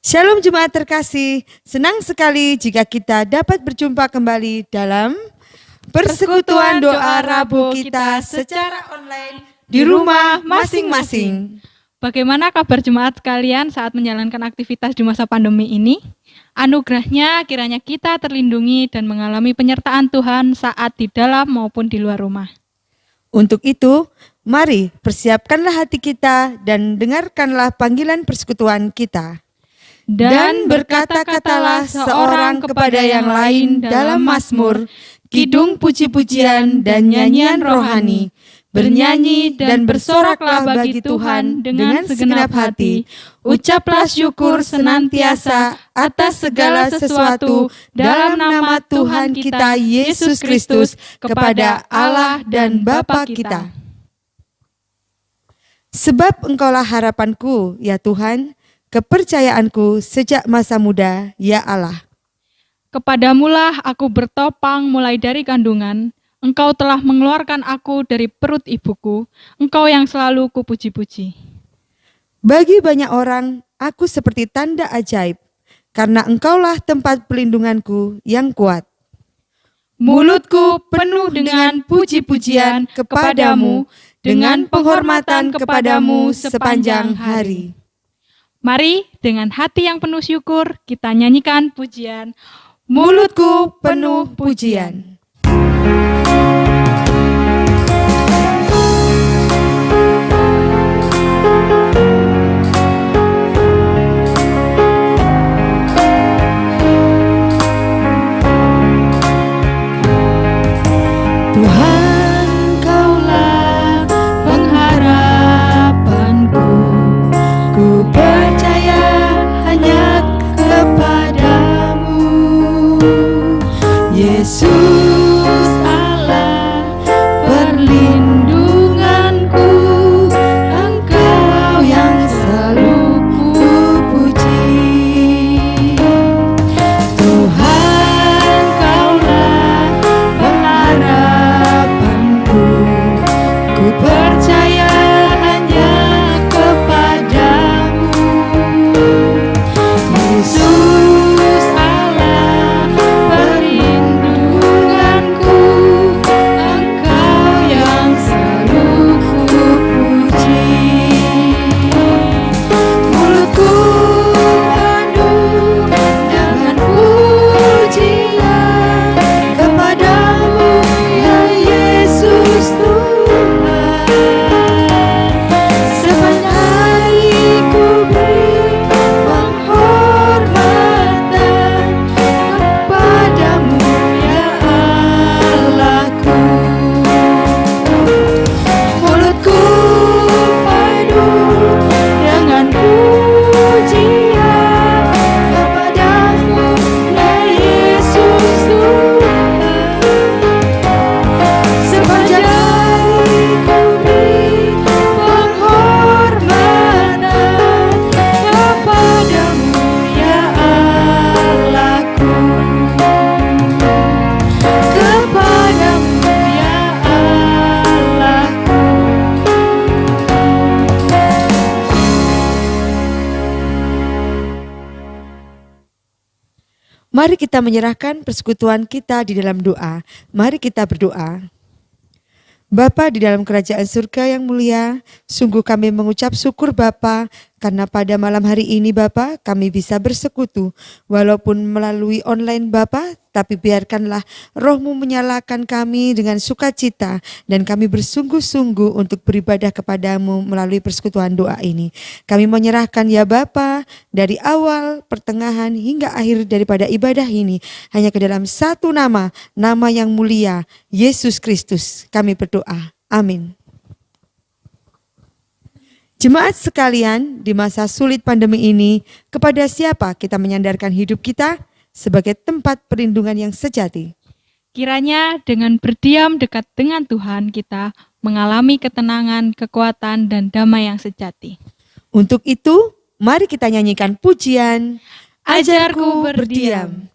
Shalom Jemaat terkasih, senang sekali jika kita dapat berjumpa kembali dalam persekutuan doa Rabu kita secara online di rumah masing-masing. Bagaimana kabar jemaat sekalian saat menjalankan aktivitas di masa pandemi ini? Anugerahnya kiranya kita terlindungi dan mengalami penyertaan Tuhan saat di dalam maupun di luar rumah. Untuk itu, mari persiapkanlah hati kita dan dengarkanlah panggilan persekutuan kita. Dan berkata-katalah seorang kepada yang lain dalam mazmur, kidung puji-pujian dan nyanyian rohani. Bernyanyi dan bersoraklah bagi Tuhan dengan segenap hati. Ucaplah syukur senantiasa atas segala sesuatu dalam nama Tuhan kita Yesus Kristus kepada Allah dan Bapa kita. Sebab Engkaulah harapanku, ya Tuhan, kepercayaanku sejak masa muda, ya Allah. Kepadamulah aku bertopang mulai dari kandungan. Engkau telah mengeluarkan aku dari perut ibuku. Engkau yang selalu kupuji-puji. Bagi banyak orang, aku seperti tanda ajaib, karena Engkaulah tempat pelindunganku yang kuat. Mulutku penuh dengan puji-pujian kepadamu, dengan penghormatan kepadamu sepanjang hari. Mari dengan hati yang penuh syukur kita nyanyikan pujian. Mulutku penuh pujian. Tuhan, Engkaulah pengharapanku. Ku percaya hanya kepadamu, Yesus Allah perlindunganku. Engkau yang selalu kupuji. Tuhan, Engkaulah pengharapanku. Ku percaya hanya kepadamu, Yesus Allah perlindunganku. Engkau yang selalu kupuji. Mulutku penuh dengan pujian kepadamu, ya Yesus Tuhan. Sepanjang hari ku beri penghormatan kepadamu, ya Allahku. Mulutku penuh dengan pujian kepadamu, ya Yesus Tuhan. Sepanjang hari ku beri penghormatan kepadamu, ya Allahku. Kepadamu, ya Allahku. Mari kita menyerahkan persekutuan kita di dalam doa. Mari kita berdoa. Bapa di dalam kerajaan surga yang mulia, sungguh kami mengucap syukur Bapa, karena pada malam hari ini Bapa kami bisa bersekutu, walaupun melalui online Bapa, tapi biarkanlah Roh-Mu menyalakan kami dengan sukacita, dan kami bersungguh-sungguh untuk beribadah kepadamu melalui persekutuan doa ini. Kami menyerahkan ya Bapa, dari awal, pertengahan, hingga akhir daripada ibadah ini, hanya ke dalam satu nama, nama yang mulia, Yesus Kristus. Kami berdoa. Amin. Jemaat sekalian, di masa sulit pandemi ini, kepada siapa kita menyandarkan hidup kita sebagai tempat perlindungan yang sejati? Kiranya dengan berdiam dekat dengan Tuhan kita mengalami ketenangan, kekuatan, dan damai yang sejati. Untuk itu, mari kita nyanyikan pujian, Ajarku Berdiam.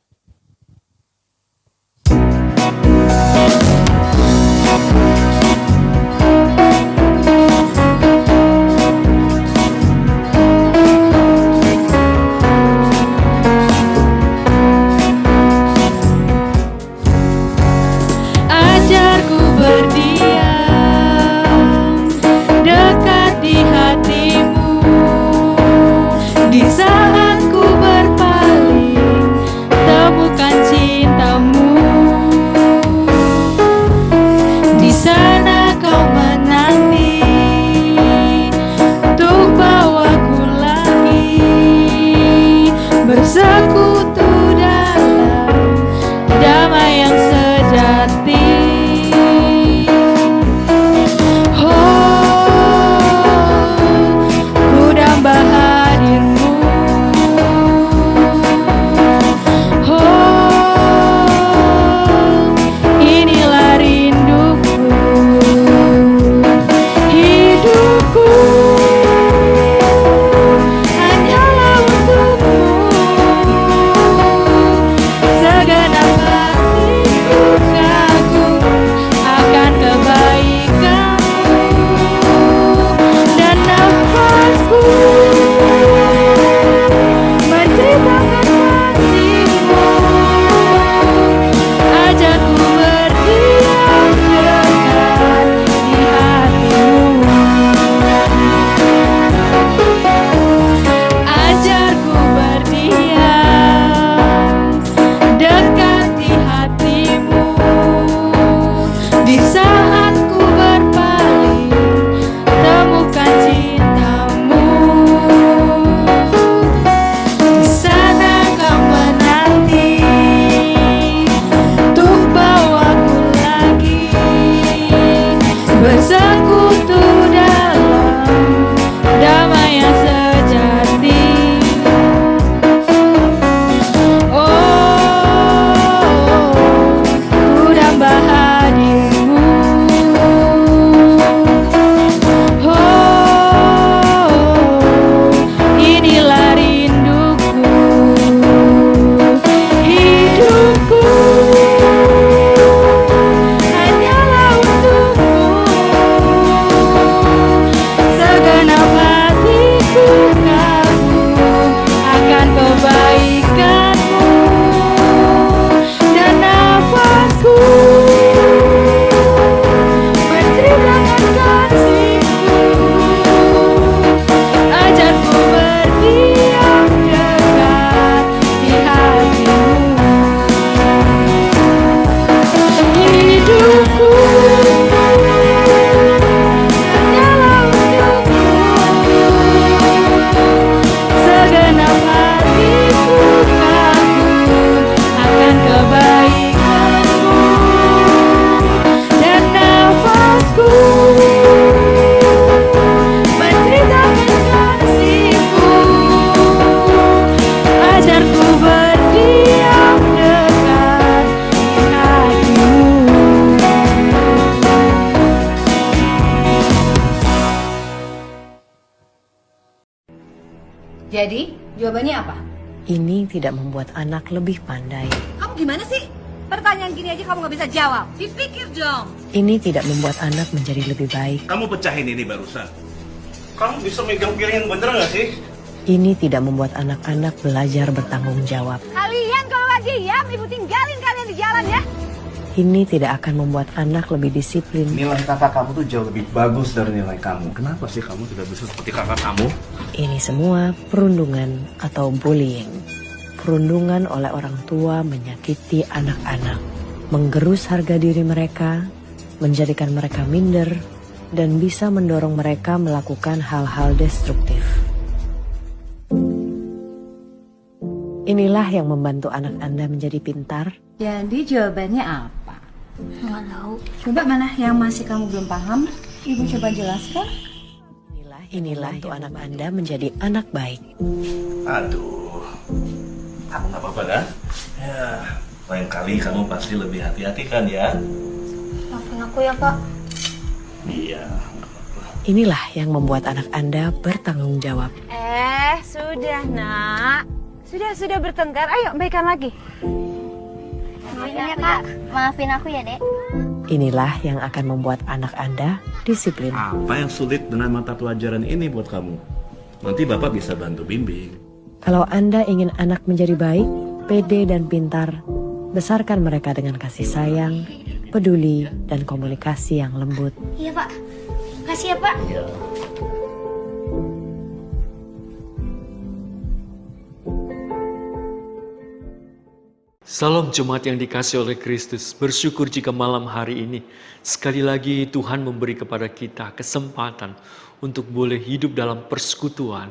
Jadi, jawabannya apa? Ini tidak membuat anak lebih pandai. Kamu gimana sih? Pertanyaan gini aja kamu gak bisa jawab. Dipikir dong. Ini tidak membuat anak menjadi lebih baik. Kamu pecahin ini barusan. Kamu bisa megang piring yang bener gak sih? Ini tidak membuat anak-anak belajar bertanggung jawab. Kalian kalau lagi diam, ibu tinggalin kalian di jalan ya. Ini tidak akan membuat anak lebih disiplin. Nilai kakak kamu tuh jauh lebih bagus dari nilai kamu. Kenapa sih kamu tidak bisa seperti kakak kamu? Ini semua perundungan atau bullying. Perundungan oleh orang tua menyakiti anak-anak, menggerus harga diri mereka, menjadikan mereka minder, dan bisa mendorong mereka melakukan hal-hal destruktif. Inilah yang membantu anak Anda menjadi pintar. Jadi jawabannya apa? Nggak tahu. Coba mana yang masih kamu belum paham? Ibu coba jelaskan. Inilah yang membantu anak Anda menjadi anak baik. Aduh, kamu gak apa-apa kan? Ya, lain kali kamu pasti lebih hati-hati kan ya? Maafin aku ya, Pak. Iya. Inilah yang membuat anak Anda bertanggung jawab. Sudah nak. Sudah bertengkar, ayo baikan lagi. Maafin ya, Kak. Maafin aku ya, Dek. Inilah yang akan membuat anak Anda disiplin. Apa yang sulit dengan mata pelajaran ini buat kamu? Nanti Bapak bisa bantu bimbing. Kalau Anda ingin anak menjadi baik, pede dan pintar, besarkan mereka dengan kasih sayang, peduli, dan komunikasi yang lembut. Iya, Pak. Makasih ya, Pak. Iya. Salam jemaat yang dikasihi oleh Kristus. Bersyukur jika malam hari ini sekali lagi Tuhan memberi kepada kita kesempatan untuk boleh hidup dalam persekutuan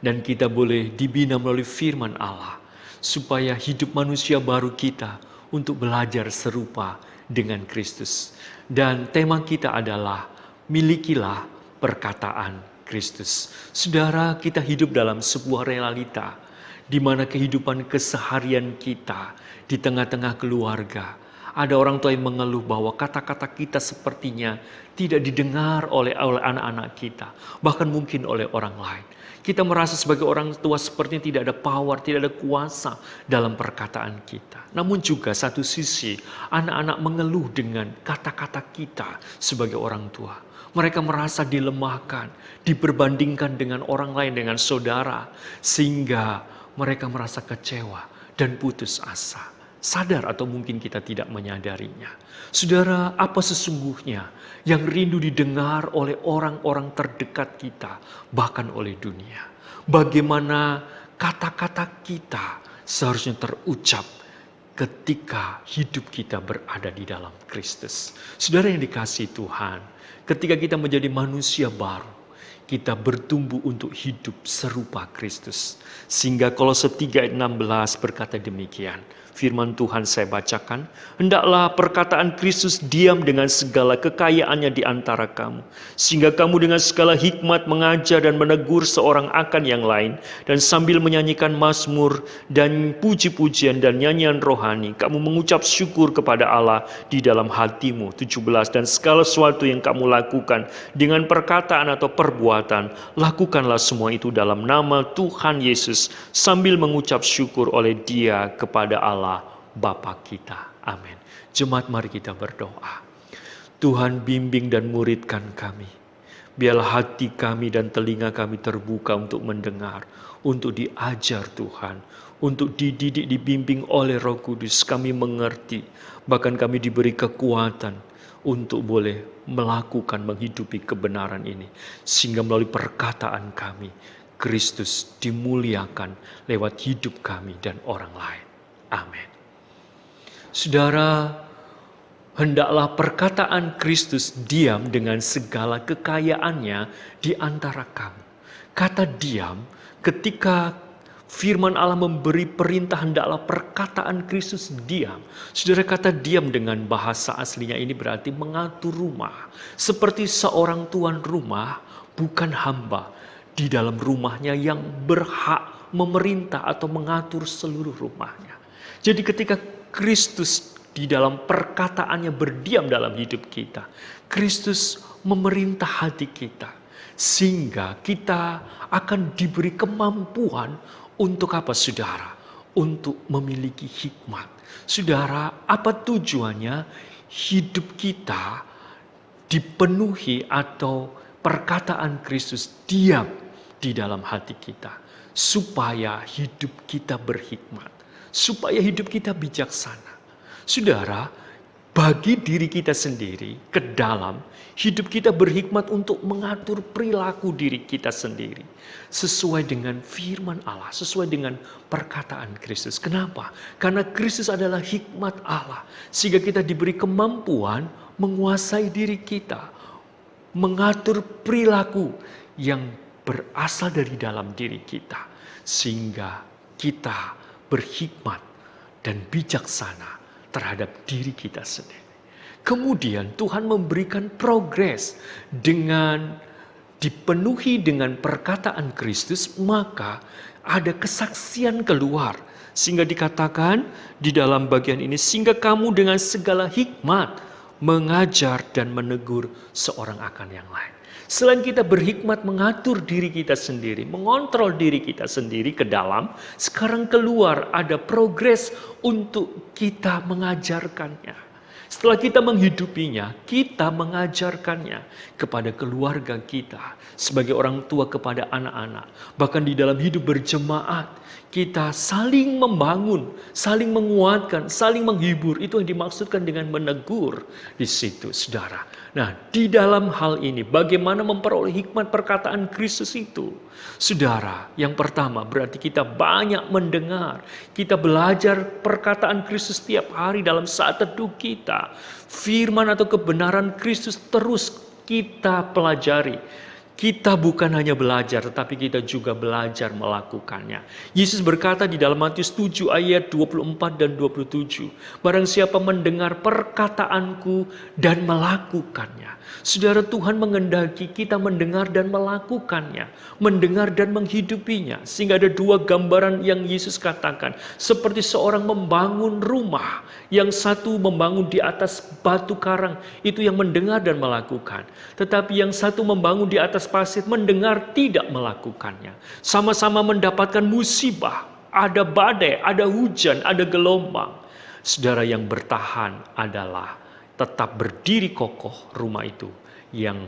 dan kita boleh dibina melalui firman Allah supaya hidup manusia baru kita untuk belajar serupa dengan Kristus. Dan tema kita adalah milikilah perkataan Kristus. Saudara, kita hidup dalam sebuah realita di mana kehidupan keseharian kita di tengah-tengah keluarga, ada orang tua yang mengeluh bahwa kata-kata kita sepertinya tidak didengar oleh anak-anak kita, bahkan mungkin oleh orang lain. Kita merasa sebagai orang tua sepertinya tidak ada power, tidak ada kuasa dalam perkataan kita. Namun juga satu sisi, anak-anak mengeluh dengan kata-kata kita sebagai orang tua. Mereka merasa dilemahkan, diperbandingkan dengan orang lain, dengan saudara, sehingga mereka merasa kecewa dan putus asa. Sadar atau mungkin kita tidak menyadarinya. Saudara, apa sesungguhnya yang rindu didengar oleh orang-orang terdekat kita, bahkan oleh dunia? Bagaimana kata-kata kita seharusnya terucap ketika hidup kita berada di dalam Kristus? Saudara yang dikasihi Tuhan, ketika kita menjadi manusia baru, kita bertumbuh untuk hidup serupa Kristus. Sehingga Kolose 3 ayat 16 berkata demikian. Firman Tuhan saya bacakan. Hendaklah perkataan Kristus diam dengan segala kekayaannya di antara kamu. Sehingga kamu dengan segala hikmat mengajar dan menegur seorang akan yang lain. Dan sambil menyanyikan mazmur dan puji-pujian dan nyanyian rohani, kamu mengucap syukur kepada Allah di dalam hatimu. 17. Dan segala sesuatu yang kamu lakukan dengan perkataan atau perbuatan, lakukanlah semua itu dalam nama Tuhan Yesus sambil mengucap syukur oleh Dia kepada Allah Bapa kita. Amin. Jemaat, mari kita berdoa. Tuhan, bimbing dan muridkan kami. Biarlah hati kami dan telinga kami terbuka untuk mendengar, untuk diajar Tuhan, untuk dididik, dibimbing oleh Roh Kudus. Kami mengerti, bahkan kami diberi kekuatan untuk boleh melakukan, menghidupi kebenaran ini. Sehingga melalui perkataan kami, Kristus dimuliakan lewat hidup kami dan orang lain. Amin. Saudara, hendaklah perkataan Kristus diam dengan segala kekayaannya di antara kamu. Kata diam, ketika firman Allah memberi perintah hendaklah perkataan Kristus diam. Saudara, kata diam dengan bahasa aslinya ini berarti mengatur rumah. Seperti seorang tuan rumah, bukan hamba di dalam rumahnya yang berhak memerintah atau mengatur seluruh rumahnya. Jadi ketika Kristus di dalam perkataannya berdiam dalam hidup kita, Kristus memerintah hati kita. Sehingga kita akan diberi kemampuan untuk apa saudara? Untuk memiliki hikmat. Saudara, apa tujuannya hidup kita dipenuhi atau perkataan Kristus diam di dalam hati kita? Supaya hidup kita berhikmat. Supaya hidup kita bijaksana. Saudara, bagi diri kita sendiri, ke dalam hidup kita berhikmat untuk mengatur perilaku diri kita sendiri. Sesuai dengan firman Allah, sesuai dengan perkataan Kristus. Kenapa? Karena Kristus adalah hikmat Allah. Sehingga kita diberi kemampuan menguasai diri kita. Mengatur perilaku yang berasal dari dalam diri kita. Sehingga kita berhikmat dan bijaksana terhadap diri kita sendiri. Kemudian Tuhan memberikan progres dengan dipenuhi dengan perkataan Kristus, maka ada kesaksian keluar. Sehingga dikatakan di dalam bagian ini, sehingga kamu dengan segala hikmat mengajar dan menegur seorang akan yang lain. Selain kita berhikmat mengatur diri kita sendiri, mengontrol diri kita sendiri ke dalam, sekarang keluar ada progres untuk kita mengajarkannya. Setelah kita menghidupinya, kita mengajarkannya kepada keluarga kita, sebagai orang tua kepada anak-anak. Bahkan di dalam hidup berjemaat, kita saling membangun, saling menguatkan, saling menghibur. Itu yang dimaksudkan dengan menegur di situ, saudara. Nah, di dalam hal ini, bagaimana memperoleh hikmat perkataan Kristus itu? Saudara, yang pertama berarti kita banyak mendengar. Kita belajar perkataan Kristus setiap hari dalam saat teduh kita. Firman atau kebenaran Kristus terus kita pelajari. Kita bukan hanya belajar, tetapi kita juga belajar melakukannya. Yesus berkata di dalam Matius 7 ayat 24 dan 27. Barang siapa mendengar perkataanku dan melakukannya. Saudara, Tuhan mengendaki kita mendengar dan melakukannya. Mendengar dan menghidupinya. Sehingga ada dua gambaran yang Yesus katakan. Seperti seorang membangun rumah. Yang satu membangun di atas batu karang. Itu yang mendengar dan melakukan. Tetapi yang satu membangun di atas pasir, mendengar tidak melakukannya. Sama-sama mendapatkan musibah. Ada badai, ada hujan, ada gelombang. Saudara, yang bertahan adalah tetap berdiri kokoh rumah itu yang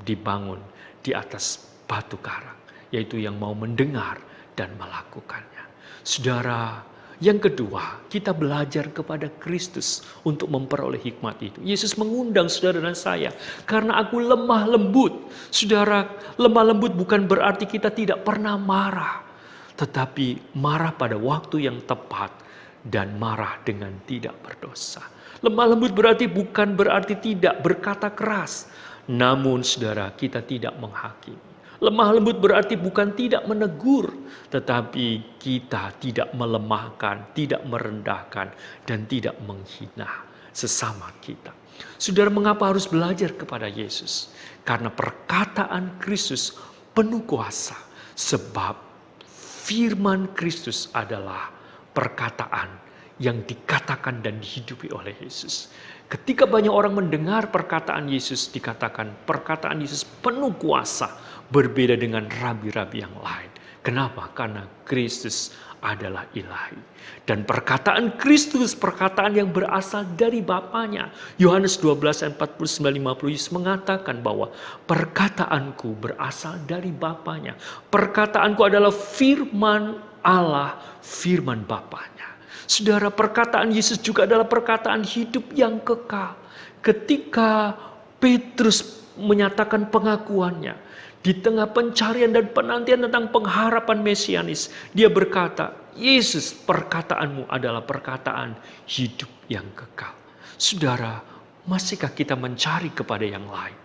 dibangun di atas batu karang. Yaitu yang mau mendengar dan melakukannya. Saudara, yang kedua, kita belajar kepada Kristus untuk memperoleh hikmat itu. Yesus mengundang saudara dan saya, karena aku lemah lembut. Saudara, lemah lembut bukan berarti kita tidak pernah marah. Tetapi marah pada waktu yang tepat dan marah dengan tidak berdosa. Lemah lembut bukan berarti tidak berkata keras. Namun saudara, kita tidak menghakimi. Lemah lembut berarti bukan tidak menegur, tetapi kita tidak melemahkan, tidak merendahkan, dan tidak menghina sesama kita. Saudara, mengapa harus belajar kepada Yesus? Karena perkataan Kristus penuh kuasa. Sebab firman Kristus adalah perkataan yang dikatakan dan dihidupi oleh Yesus. Ketika banyak orang mendengar perkataan Yesus, dikatakan perkataan Yesus penuh kuasa, berbeda dengan rabi-rabi yang lain. Kenapa? Karena Kristus adalah ilahi. Dan perkataan Kristus, perkataan yang berasal dari Bapanya. Yohanes 12 ayat 49-50, Yesus mengatakan bahwa perkataanku berasal dari Bapanya. Perkataanku adalah firman Allah, firman Bapanya. Saudara, perkataan Yesus juga adalah perkataan hidup yang kekal. Ketika Petrus menyatakan pengakuannya, di tengah pencarian dan penantian tentang pengharapan Mesianis, dia berkata, Yesus, perkataanmu adalah perkataan hidup yang kekal. Saudara, masihkah kita mencari kepada yang lain?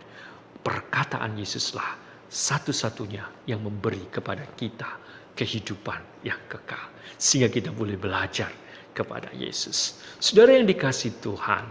Perkataan Yesuslah satu-satunya yang memberi kepada kita kehidupan yang kekal. Sehingga kita boleh belajar kepada Yesus. Saudara yang dikasihi Tuhan,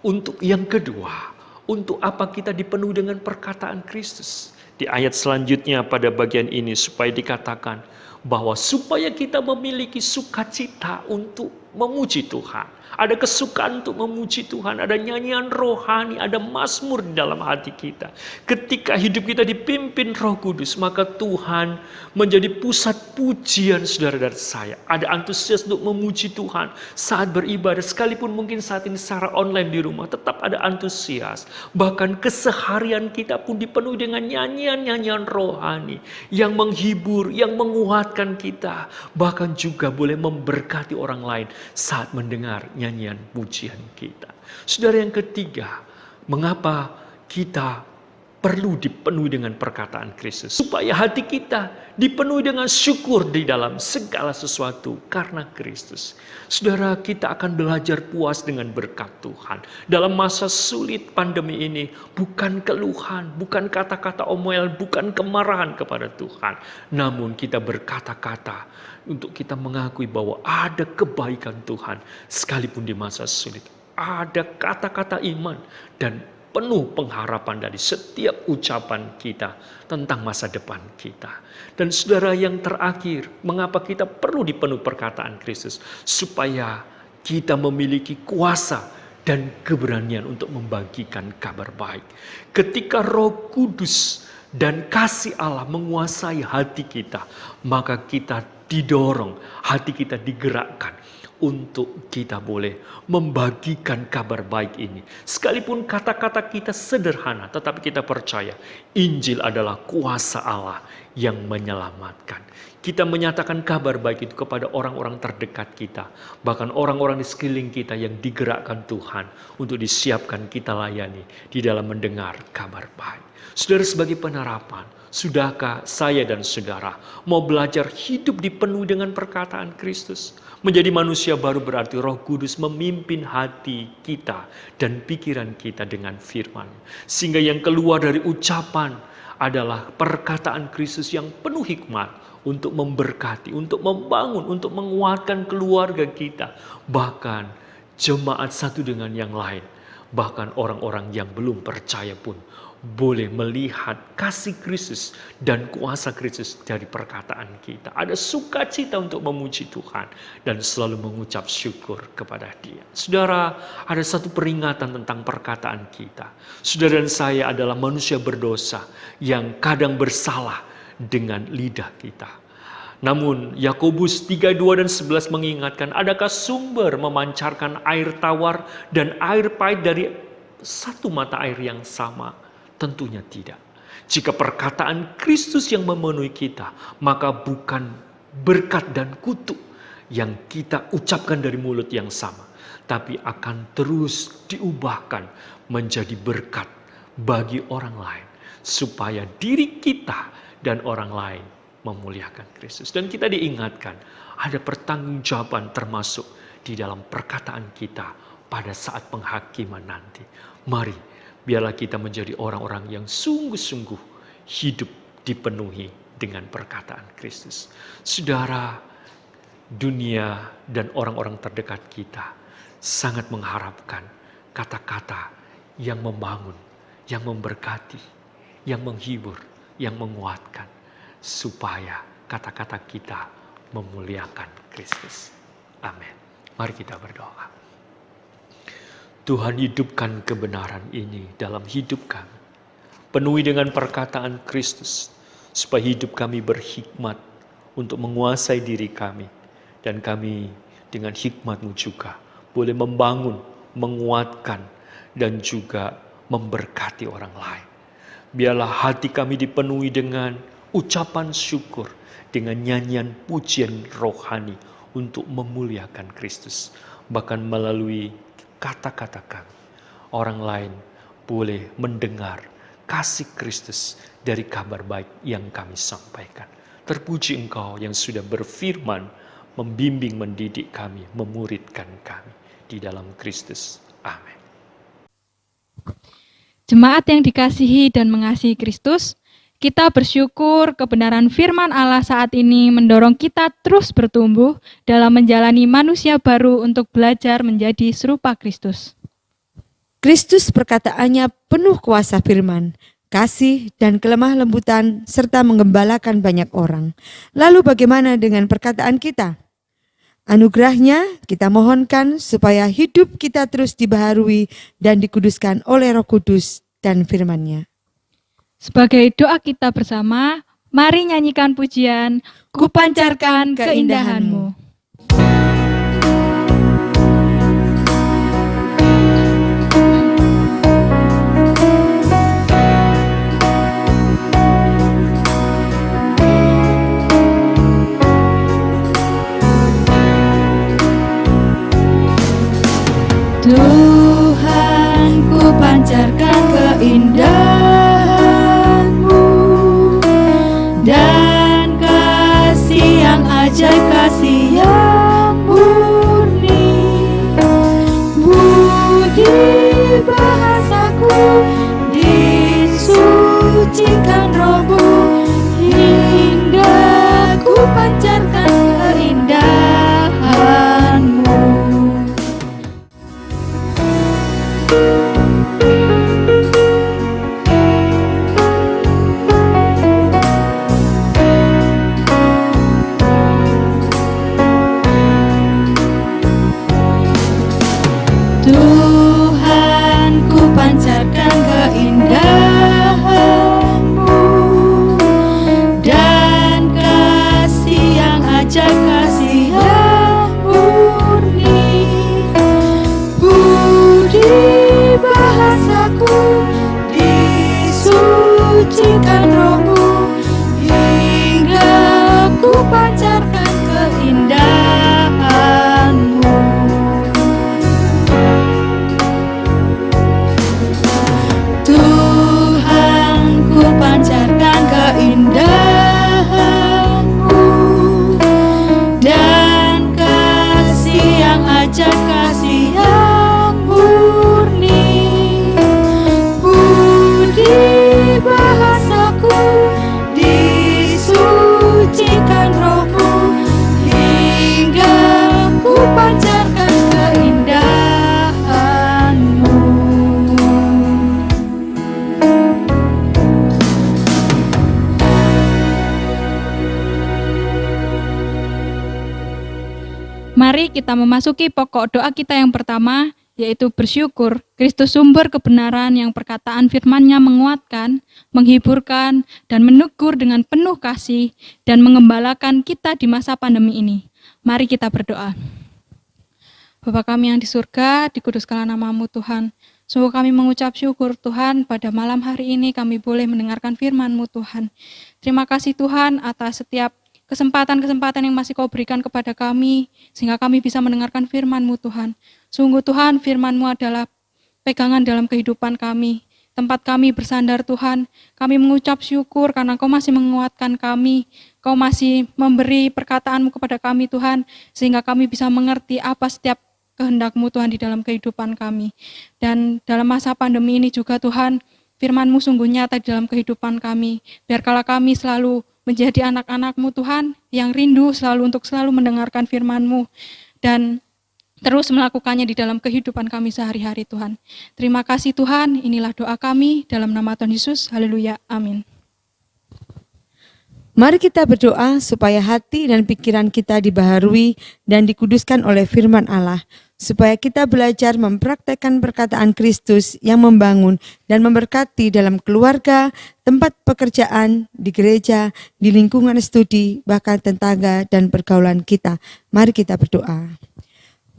untuk yang kedua, untuk apa kita dipenuhi dengan perkataan Kristus? Di ayat selanjutnya pada bagian ini supaya dikatakan, bahwa supaya kita memiliki sukacita untuk memuji Tuhan. Ada kesukaan untuk memuji Tuhan, ada nyanyian rohani, ada mazmur di dalam hati kita. Ketika hidup kita dipimpin Roh Kudus, maka Tuhan menjadi pusat pujian saudara dan saya. Ada antusias untuk memuji Tuhan saat beribadah, sekalipun mungkin saat ini secara online di rumah, tetap ada antusias. Bahkan keseharian kita pun dipenuhi dengan nyanyian-nyanyian rohani yang menghibur, yang menguatkan kita. Bahkan juga boleh memberkati orang lain saat mendengar nyanyian pujian kita. Saudara, yang ketiga, mengapa kita perlu dipenuhi dengan perkataan Kristus? Supaya hati kita dipenuhi dengan syukur di dalam segala sesuatu karena Kristus. Saudara, kita akan belajar puas dengan berkat Tuhan. Dalam masa sulit pandemi ini, bukan keluhan, bukan kata-kata omel, bukan kemarahan kepada Tuhan. Namun kita berkata-kata untuk kita mengakui bahwa ada kebaikan Tuhan sekalipun di masa sulit. Ada kata-kata iman dan penuh pengharapan dari setiap ucapan kita tentang masa depan kita. Dan saudara, yang terakhir, mengapa kita perlu dipenuhi perkataan Kristus? Supaya kita memiliki kuasa dan keberanian untuk membagikan kabar baik. Ketika Roh Kudus dan kasih Allah menguasai hati kita, maka kita didorong, hati kita digerakkan untuk kita boleh membagikan kabar baik ini. Sekalipun kata-kata kita sederhana, tetapi kita percaya Injil adalah kuasa Allah yang menyelamatkan. Kita menyatakan kabar baik itu kepada orang-orang terdekat kita, bahkan orang-orang di sekeliling kita yang digerakkan Tuhan untuk disiapkan kita layani di dalam mendengar kabar baik. Saudara, sebagai penerapan, sudahkah saya dan saudara mau belajar hidup dipenuhi dengan perkataan Kristus? Menjadi manusia baru berarti Roh Kudus memimpin hati kita dan pikiran kita dengan firman. Sehingga yang keluar dari ucapan adalah perkataan Kristus yang penuh hikmat untuk memberkati, untuk membangun, untuk menguatkan keluarga kita. Bahkan jemaat satu dengan yang lain. Bahkan orang-orang yang belum percaya pun boleh melihat kasih Kristus dan kuasa Kristus dari perkataan kita. Ada sukacita untuk memuji Tuhan dan selalu mengucap syukur kepada Dia. Saudara, ada satu peringatan tentang perkataan kita. Saudara dan saya adalah manusia berdosa yang kadang bersalah dengan lidah kita. Namun Yakobus 3:2 dan 11 mengingatkan, adakah sumber memancarkan air tawar dan air pahit dari satu mata air yang sama? Tentunya tidak. Jika perkataan Kristus yang memenuhi kita, maka bukan berkat dan kutuk yang kita ucapkan dari mulut yang sama, tapi akan terus diubahkan menjadi berkat bagi orang lain, supaya diri kita dan orang lain memuliakan Kristus. Dan kita diingatkan, ada pertanggungjawaban termasuk di dalam perkataan kita pada saat penghakiman nanti. Mari, biarlah kita menjadi orang-orang yang sungguh-sungguh hidup dipenuhi dengan perkataan Kristus. Saudara, dunia dan orang-orang terdekat kita sangat mengharapkan kata-kata yang membangun, yang memberkati, yang menghibur, yang menguatkan. Supaya kata-kata kita memuliakan Kristus. Amin. Mari kita berdoa. Tuhan, hidupkan kebenaran ini dalam hidup kami. Penuhi dengan perkataan Kristus, supaya hidup kami berhikmat untuk menguasai diri kami. Dan kami dengan hikmat-Mu juga boleh membangun, menguatkan, dan juga memberkati orang lain. Biarlah hati kami dipenuhi dengan ucapan syukur, dengan nyanyian pujian rohani untuk memuliakan Kristus. Bahkan melalui kata-kata kami, orang lain boleh mendengar kasih Kristus dari kabar baik yang kami sampaikan. Terpuji Engkau yang sudah berfirman, membimbing, mendidik kami, memuridkan kami di dalam Kristus. Amin. Jemaat yang dikasihi dan mengasihi Kristus, kita bersyukur kebenaran firman Allah saat ini mendorong kita terus bertumbuh dalam menjalani manusia baru untuk belajar menjadi serupa Kristus. Kristus perkataannya penuh kuasa firman. kasih, dan kelemah lembutan, serta menggembalakan banyak orang. Lalu bagaimana dengan perkataan kita? Anugerahnya kita mohonkan supaya hidup kita terus dibaharui dan dikuduskan oleh Roh Kudus dan firman-Nya. Sebagai doa kita bersama, mari nyanyikan pujian, Kupancarkan keindahanmu. Tuhan, ku pancarkan keindahan-Mu dan kasih yang ajaib, kasih yang murni. Budi bahasaku disucikan Roh-Mu hingga ku pancarkan keindahan-Mu. Tuhan, ku pancarkan keindahan-Mu dan kasih yang ajaib, kasih yang murni. Budi bahasaku disucikan Roh-Mu hingga ku pancarkan keindahan-Mu. Tuhan, ku pancarkan keindahan-Mu dan kasih yang ajaib, kasih yang murni. Budi bahasaku disucikan Roh-Mu hingga ku pancarkan keindahan-Mu. Mari kita memasuki pokok doa kita yang pertama, yaitu bersyukur. Kristus sumber kebenaran yang perkataan firman-Nya menguatkan, menghiburkan, dan menegur dengan penuh kasih, dan mengembalakan kita di masa pandemi ini. Mari kita berdoa. Bapa kami yang di surga, dikuduskanlah nama-Mu Tuhan. Sungguh kami mengucap syukur Tuhan, pada malam hari ini kami boleh mendengarkan firman-Mu Tuhan. Terima kasih Tuhan atas setiap kesempatan-kesempatan yang masih Kau berikan kepada kami, sehingga kami bisa mendengarkan firman-Mu Tuhan. Sungguh Tuhan, firman-Mu adalah pegangan dalam kehidupan kami. Tempat kami bersandar Tuhan, kami mengucap syukur karena Kau masih menguatkan kami. Kau masih memberi perkataan-Mu kepada kami Tuhan, sehingga kami bisa mengerti apa setiap kehendak-Mu Tuhan di dalam kehidupan kami. Dan dalam masa pandemi ini juga Tuhan, firman-Mu sungguh nyata di dalam kehidupan kami. Biarkanlah kami selalu menjadi anak-anak-Mu Tuhan yang rindu untuk selalu mendengarkan firman-Mu dan terus melakukannya di dalam kehidupan kami sehari-hari Tuhan. Terima kasih Tuhan, inilah doa kami dalam nama Tuhan Yesus. Haleluya, amin. Mari kita berdoa supaya hati dan pikiran kita dibaharui dan dikuduskan oleh firman Allah, supaya kita belajar mempraktekkan perkataan Kristus yang membangun dan memberkati dalam keluarga, tempat pekerjaan, di gereja, di lingkungan studi, bahkan tetangga dan pergaulan kita. Mari kita berdoa.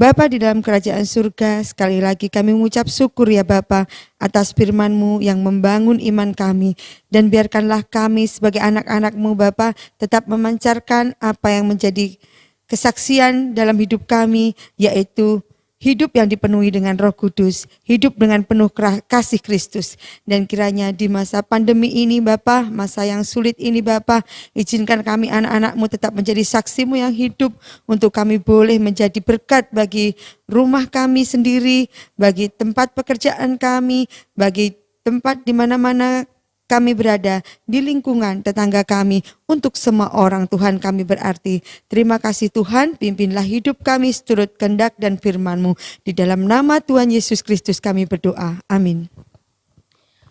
Bapa di dalam kerajaan surga, sekali lagi kami mengucap syukur ya Bapa atas firman-Mu yang membangun iman kami. Dan biarkanlah kami sebagai anak-anak-Mu Bapa tetap memancarkan apa yang menjadi kesaksian dalam hidup kami, yaitu hidup yang dipenuhi dengan Roh Kudus, hidup dengan penuh kasih Kristus. Dan kiranya di masa pandemi ini Bapa, masa yang sulit ini Bapa, izinkan kami anak-anak-Mu tetap menjadi saksi-Mu yang hidup, untuk kami boleh menjadi berkat bagi rumah kami sendiri, bagi tempat pekerjaan kami, bagi tempat di mana-mana kami berada, di lingkungan tetangga kami, untuk semua orang Tuhan kami berarti. Terima kasih Tuhan, pimpinlah hidup kami seturut kehendak dan firman-Mu. Di dalam nama Tuhan Yesus Kristus kami berdoa. Amin.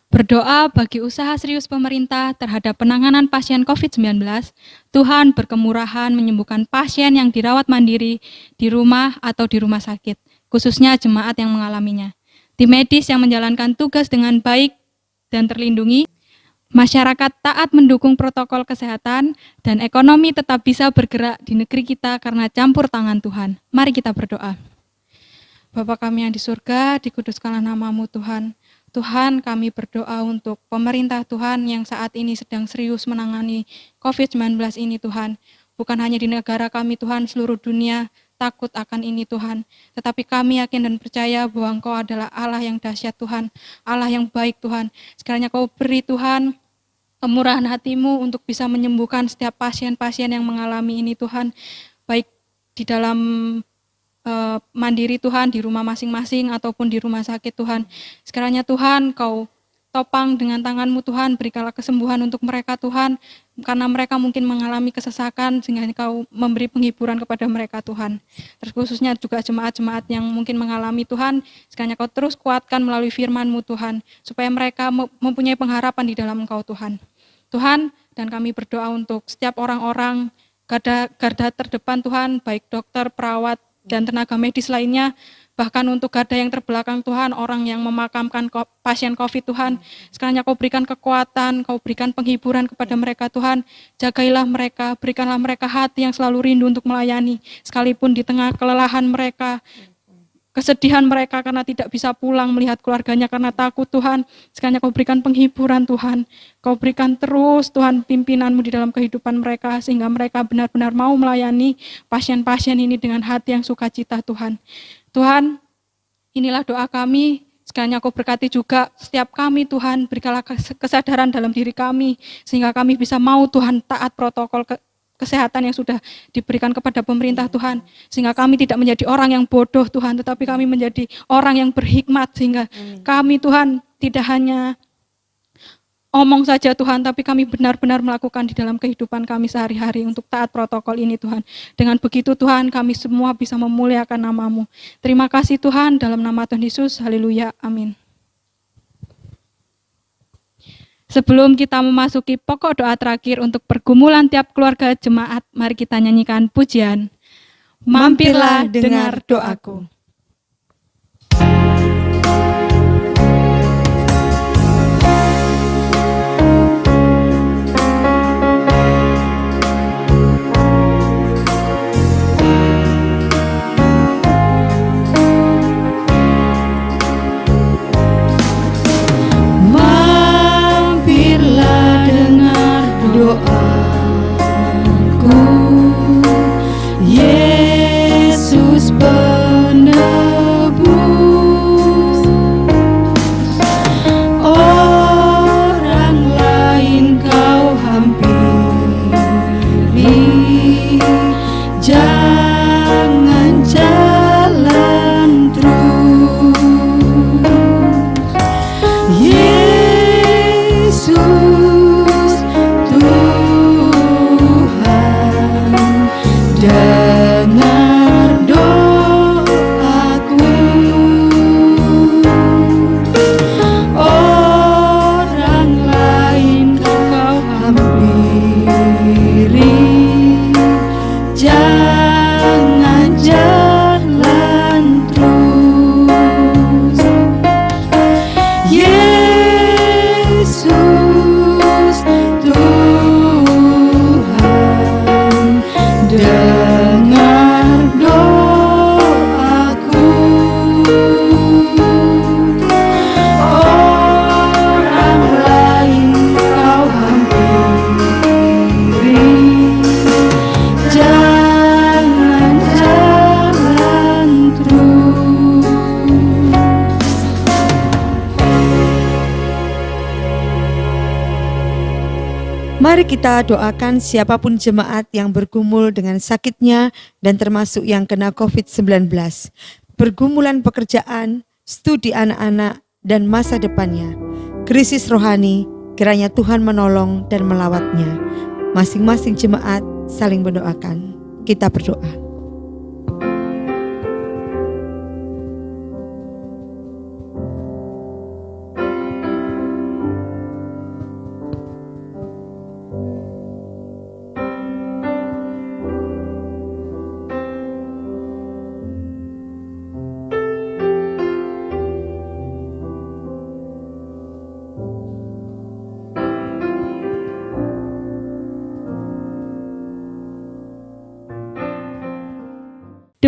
Berdoa bagi usaha serius pemerintah terhadap penanganan pasien COVID-19, Tuhan berkemurahan menyembuhkan pasien yang dirawat mandiri di rumah atau di rumah sakit, khususnya jemaat yang mengalaminya. Tim medis yang menjalankan tugas dengan baik dan terlindungi, masyarakat taat mendukung protokol kesehatan, dan ekonomi tetap bisa bergerak di negeri kita karena campur tangan Tuhan. Mari kita berdoa. Bapa kami yang di surga, dikuduskanlah nama-Mu Tuhan. Tuhan, kami berdoa untuk pemerintah Tuhan yang saat ini sedang serius menangani COVID-19 ini Tuhan. Bukan hanya di negara kami Tuhan, seluruh dunia takut akan ini Tuhan. Tetapi kami yakin dan percaya bahwa Engkau adalah Allah yang dahsyat Tuhan, Allah yang baik Tuhan. Sekiranya Kau beri Tuhan kemurahan hati-Mu untuk bisa menyembuhkan setiap pasien-pasien yang mengalami ini Tuhan. Baik di dalam mandiri Tuhan, di rumah masing-masing ataupun di rumah sakit Tuhan. Sekiranya Tuhan Kau topang dengan tangan-Mu Tuhan, berikanlah kesembuhan untuk mereka Tuhan, karena mereka mungkin mengalami kesesakan, sehingga Kau memberi penghiburan kepada mereka Tuhan. Terus khususnya juga jemaat-jemaat yang mungkin mengalami Tuhan, sekiranya Kau terus kuatkan melalui firman-Mu Tuhan, supaya mereka mempunyai pengharapan di dalam Engkau Tuhan. Tuhan, dan kami berdoa untuk setiap orang-orang garda terdepan Tuhan, baik dokter, perawat, dan tenaga medis lainnya, bahkan untuk garda yang terbelakang Tuhan, orang yang memakamkan pasien COVID Tuhan, sekiranya Kau berikan kekuatan, Kau berikan penghiburan kepada mereka Tuhan, jagailah mereka, berikanlah mereka hati yang selalu rindu untuk melayani, sekalipun di tengah kelelahan mereka, kesedihan mereka karena tidak bisa pulang melihat keluarganya karena takut Tuhan, sekiranya Kau berikan penghiburan Tuhan, Kau berikan terus Tuhan pimpinan-Mu di dalam kehidupan mereka, sehingga mereka benar-benar mau melayani pasien-pasien ini dengan hati yang sukacita Tuhan. Tuhan, inilah doa kami, sekiranya Kau berkati juga setiap kami Tuhan, berikanlah kesadaran dalam diri kami, sehingga kami bisa mau Tuhan taat protokol kesehatan yang sudah diberikan kepada pemerintah Tuhan, sehingga kami tidak menjadi orang yang bodoh Tuhan, tetapi kami menjadi orang yang berhikmat, sehingga kami Tuhan tidak hanya omong saja Tuhan, tapi kami benar-benar melakukan di dalam kehidupan kami sehari-hari untuk taat protokol ini Tuhan. Dengan begitu Tuhan, kami semua bisa memuliakan nama-Mu. Terima kasih Tuhan, dalam nama Tuhan Yesus, haleluya, amin. Sebelum kita memasuki pokok doa terakhir untuk pergumulan tiap keluarga jemaat, mari kita nyanyikan pujian. Mampirlah dengar doaku. Yesus penebus, orang lain Kau hampiri, jangan jalan terus. Yesus Tuhan, dengar doaku. Orang lain Kau hampiri, jangan jalan terus. Yesus Tuhan, dengar doaku. Orang lain Kau hampiri, jangan jalan terus. Mari kita doakan siapapun jemaat yang bergumul dengan sakitnya dan termasuk yang kena COVID-19, pergumulan pekerjaan, studi anak-anak, dan masa depannya. Krisis rohani, kiranya Tuhan menolong dan melawatnya. Masing-masing jemaat saling mendoakan. Kita berdoa.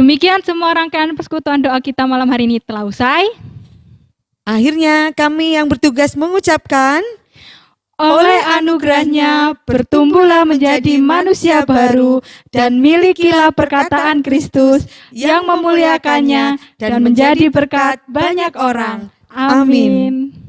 Demikian semua rangkaian persekutuan doa kita malam hari ini telah usai. Akhirnya kami yang bertugas mengucapkan, Oleh anugerahnya bertumbuhlah menjadi manusia baru dan milikilah perkataan Kristus yang memuliakannya dan menjadi berkat banyak orang. Amin.